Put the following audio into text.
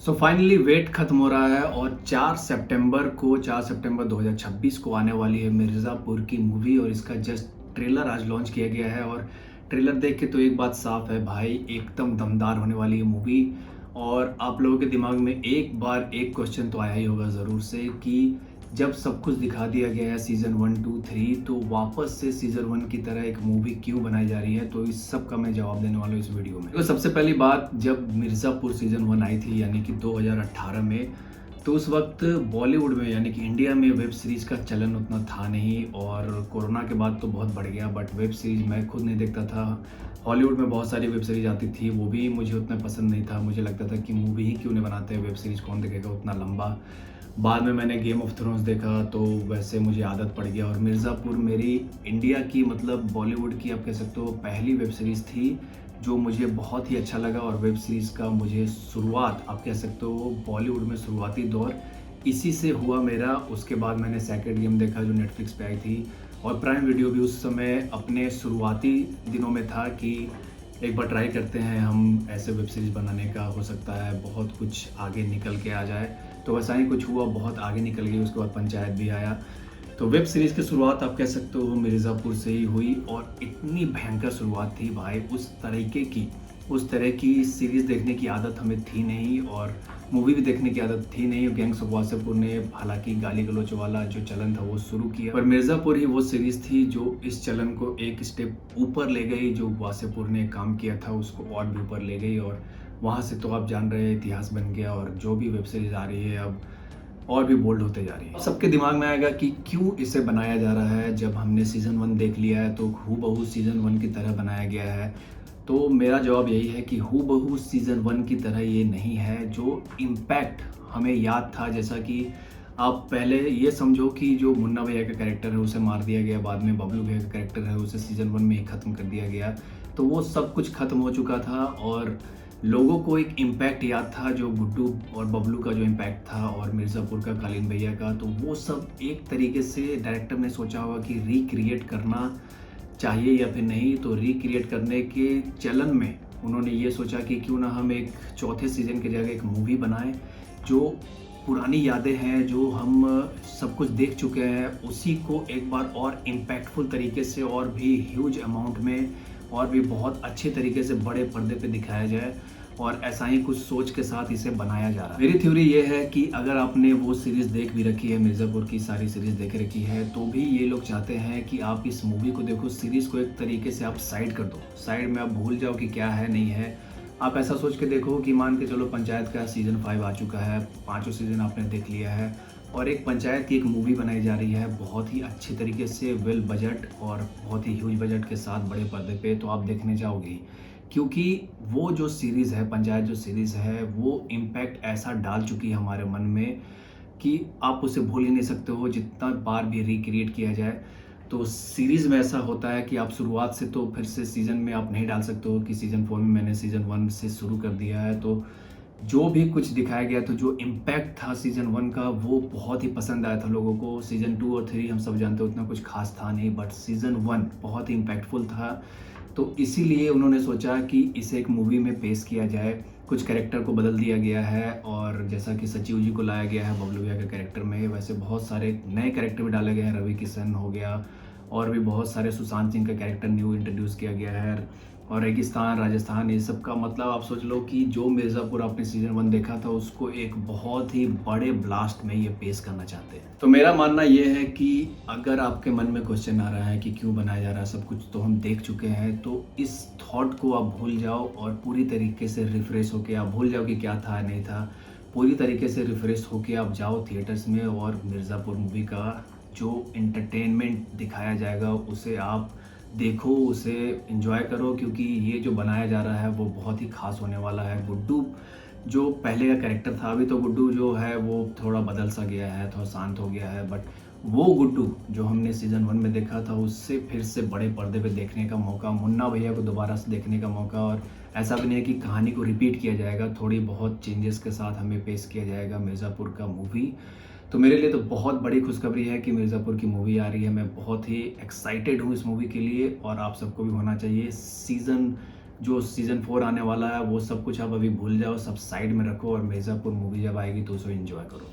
So finally wait खत्म हो रहा है और 4 सितंबर 2026 को आने वाली है मिर्ज़ापुर की मूवी और इसका जस्ट ट्रेलर आज लॉन्च किया गया है। और ट्रेलर देख के तो एक बात साफ है भाई, एकदम दमदार होने वाली है मूवी। और आप लोगों के दिमाग में एक बार एक क्वेश्चन तो आया ही होगा ज़रूर से कि जब सब कुछ दिखा दिया गया है सीज़न 1, 2, 3, तो वापस से सीज़न 1 की तरह एक मूवी क्यों बनाई जा रही है, तो इस सब का मैं जवाब देने वाला हूँ इस वीडियो में। तो सबसे पहली बात, जब मिर्ज़ापुर सीज़न 1 आई थी यानी कि 2018 में, तो उस वक्त बॉलीवुड में यानी कि इंडिया में वेब सीरीज़ का चलन उतना था नहीं और कोरोना के बाद तो बहुत बढ़ गया। बट वेब सीरीज़ मैं खुद नहीं देखता था। हॉलीवुड में बहुत सारी वेब सीरीज़ आती थी, वो भी मुझे उतना पसंद नहीं था। मुझे लगता था कि मूवी ही क्यों नहीं बनाते, वेब सीरीज़ कौन देखेगा उतना लंबा। बाद में मैंने गेम ऑफ थ्रोन्स देखा तो वैसे मुझे आदत पड़ गया। और मिर्ज़ापुर मेरी इंडिया की मतलब बॉलीवुड की आप कह सकते हो पहली वेब सीरीज़ थी जो मुझे बहुत ही अच्छा लगा। और वेब सीरीज़ का मुझे शुरुआत आप कह सकते हो बॉलीवुड में शुरुआती दौर इसी से हुआ मेरा। उसके बाद मैंने सेक्रेड गेम देखा जो नेटफ्लिक्स पे आई थी, और प्राइम वीडियो भी उस समय अपने शुरुआती दिनों में था कि एक बार ट्राई करते हैं हम ऐसे वेब सीरीज़ बनाने का, हो सकता है बहुत कुछ आगे निकल के आ जाए। तो वैसा ही कुछ हुआ, बहुत आगे निकल गई। उसके बाद पंचायत भी आया। तो वेब सीरीज़ की शुरुआत आप कह सकते हो मिर्ज़ापुर से ही हुई और इतनी भयंकर शुरुआत थी भाई। उस तरह की सीरीज़ देखने की आदत हमें थी नहीं और मूवी भी देखने की आदत थी नहीं। गैंग्स ऑफ वासेपुर ने हालांकि गाली गलौच वाला जो चलन था वो शुरू किया, पर मिर्ज़ापुर ही वो सीरीज़ थी जो इस चलन को एक स्टेप ऊपर ले गई। जो वासेपुर ने काम किया था उसको और भी ऊपर ले गई और वहाँ से तो आप जान रहे हैं इतिहास बन गया। और जो भी वेब सीरीज़ आ रही है अब और भी बोल्ड होते जा रही है। सबके दिमाग में आएगा कि क्यों इसे बनाया जा रहा है, जब हमने सीज़न 1 देख लिया है तो हूबहू सीज़न 1 की तरह बनाया गया है। तो मेरा जवाब यही है कि हूबहू सीज़न 1 की तरह ये नहीं है। जो इम्पैक्ट हमें याद था, जैसा कि आप पहले ये समझो कि जो मुन्ना भैया का कैरेक्टर है उसे मार दिया गया, बाद में बबलू भैया का कैरेक्टर है उसे सीज़न 1 में ही ख़त्म कर दिया गया। तो वो सब कुछ ख़त्म हो चुका था और लोगों को एक इम्पैक्ट याद था, जो गुड्डू और बबलू का जो इम्पैक्ट था और मिर्ज़ापुर का कालीन भैया का। तो वो सब एक तरीके से डायरेक्टर ने सोचा होगा कि रिक्रिएट करना चाहिए या फिर नहीं। तो रिक्रिएट करने के चलन में उन्होंने ये सोचा कि क्यों ना हम एक चौथे सीज़न की जगह एक मूवी बनाएं। जो पुरानी यादें हैं, जो हम सब कुछ देख चुके हैं, उसी को एक बार और इम्पैक्टफुल तरीके से और भी ह्यूज अमाउंट में और भी बहुत अच्छे तरीके से बड़े पर्दे पे दिखाया जाए। और ऐसा ही कुछ सोच के साथ इसे बनाया जा रहा है। मेरी थ्योरी ये है कि अगर आपने वो सीरीज़ देख भी रखी है, मिर्ज़ापुर की सारी सीरीज़ देख रखी है, तो भी ये लोग चाहते हैं कि आप इस मूवी को देखो, सीरीज़ को एक तरीके से आप साइड कर दो। साइड में आप भूल जाओ कि क्या है नहीं है। आप ऐसा सोच के देखो कि मान के चलो पंचायत का सीज़न 5 आ चुका है, पाँचों सीज़न आपने देख लिया है और एक पंचायत की एक मूवी बनाई जा रही है बहुत ही अच्छे तरीके से, वेल बजट और बहुत ही ह्यूज बजट के साथ बड़े पर्दे पे। तो आप देखने जाओगे ही, क्योंकि वो जो सीरीज़ है, पंचायत जो सीरीज़ है, वो इम्पैक्ट ऐसा डाल चुकी है हमारे मन में कि आप उसे भूल ही नहीं सकते हो जितना बार भी रिक्रिएट किया जाए। तो सीरीज़ में ऐसा होता है कि आप शुरुआत से तो फिर से सीज़न में आप नहीं डाल सकते हो कि सीज़न 4 में मैंने सीज़न 1 से शुरू कर दिया है। तो जो भी कुछ दिखाया गया, तो जो इम्पैक्ट था सीज़न 1 का वो बहुत ही पसंद आया था लोगों को। सीज़न 2 और 3 हम सब जानते हैं उतना कुछ खास था नहीं, बट सीज़न 1 बहुत ही इम्पैक्टफुल था। तो इसीलिए उन्होंने सोचा कि इसे एक मूवी में पेश किया जाए। कुछ कैरेक्टर को बदल दिया गया है और जैसा कि सचिव जी को लाया गया है बबलू भैया के कैरेक्टर में, वैसे बहुत सारे नए कैरेक्टर भी डाले गए हैं। रवि किशन हो गया और भी बहुत सारे, सुशांत सिंह का कैरेक्टर न्यू इंट्रोड्यूस किया गया है। और रेगिस्तान, राजस्थान, ये सब का मतलब आप सोच लो कि जो मिर्ज़ापुर आपने सीज़न 1 देखा था उसको एक बहुत ही बड़े ब्लास्ट में ये पेश करना चाहते हैं। तो मेरा मानना ये है कि अगर आपके मन में क्वेश्चन आ रहा है कि क्यों बनाया जा रहा है, सब कुछ तो हम देख चुके हैं, तो इस थॉट को आप भूल जाओ और पूरी तरीके से रिफ्रेश होके आप भूल जाओ कि क्या था नहीं था। पूरी तरीके से रिफ्रेश होके आप जाओ थिएटर्स में और मिर्ज़ापुर मूवी का जो एंटरटेनमेंट दिखाया जाएगा उसे आप देखो, उसे एंजॉय करो, क्योंकि ये जो बनाया जा रहा है वो बहुत ही खास होने वाला है। गुड्डू जो पहले का कैरेक्टर था, अभी तो गुड्डू जो है वो थोड़ा बदल सा गया है, थोड़ा शांत हो गया है, बट वो गुड्डू जो हमने सीज़न 1 में देखा था उससे फिर से बड़े पर्दे पे देखने का मौका, मुन्ना भैया को दोबारा से देखने का मौका। और ऐसा भी नहीं है कि कहानी को रिपीट किया जाएगा, थोड़ी बहुत चेंजेस के साथ हमें पेश किया जाएगा मिर्ज़ापुर का मूवी। तो मेरे लिए तो बहुत बड़ी खुशखबरी है कि मिर्ज़ापुर की मूवी आ रही है। मैं बहुत ही एक्साइटेड हूँ इस मूवी के लिए और आप सबको भी होना चाहिए। सीज़न जो सीज़न 4 आने वाला है वो सब कुछ आप अभी भूल जाओ, सब साइड में रखो और मिर्ज़ापुर मूवी जब आएगी तो उसे एन्जॉय करो।